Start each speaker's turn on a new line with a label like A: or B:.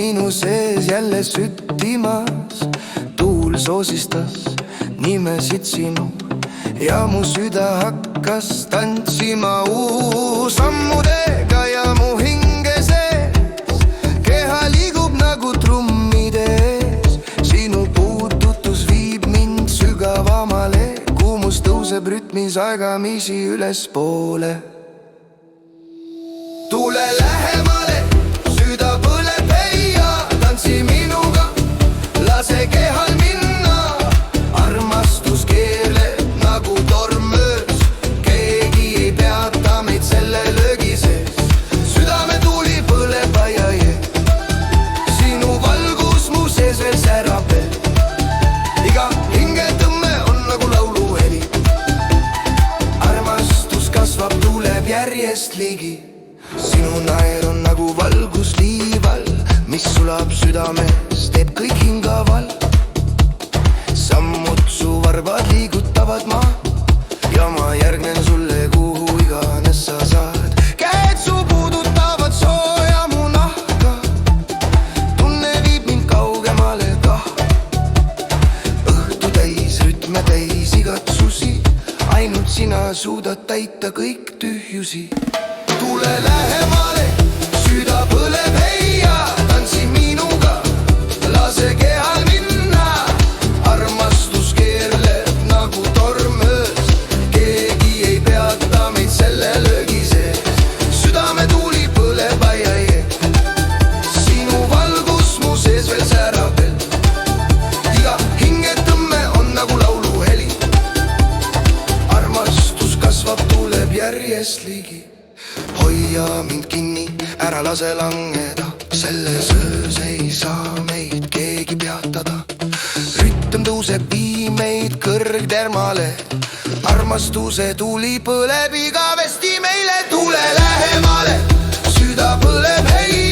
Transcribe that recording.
A: minu sees jälle süttimas. Tuul soosistas nimesid sinu ja mu süda hakkas tantsima sammudega ja mu hinge sees. Keha liigub nagu trummide ees. Sinu puudutus viib mind sügavamale. Kuumus tõuseb rütmis aegamisi ülespoole. Tule lähemale, süda põleb heia, tantsi minuga, lase kehal minna. Armastus keerleb nagu torm öös, keegi ei peata meid selle löögi sees. Südametuuli põleb aiaie, sinu valgus mu sees veel särab veel. Iga hingetõmme on nagu lauluheli, armastus kasvab, tuleb järjest ligi. Sinu naer on nagu valgus liival, mis sulab südames, teeb kõik hingaval. Sammud su varvad liigutavad ma ja ma järgnen sulle, kuhu iganes sa saad. Käed su puudutavad sooja mu nahka, tunne viib mind kaugemale kah. Õhtu täis, rütme täis igatsusi, ainult sina suudad täita kõik tühjusi. Tule lähemale, süda põleb heia, tantsi minuga, lase kehal minna. Armastus keerleb nagu torm öös, keegi ei peata meid selle löögi sees. Südametuuli põleb aiaie, sinu valgus mu sees veel särab veel. Iga hingetõmme on nagu lauluheli, armastus kasvab, tuleb järjest ligi. Hoia mind kinni, ära lase langeda, selles öös ei saa meid keegi peatada. Rütm tõuseb, vii meid kõrgtermale, armastuse tuli põleb igavesti meile. Tule lähemale, süda põleb hei.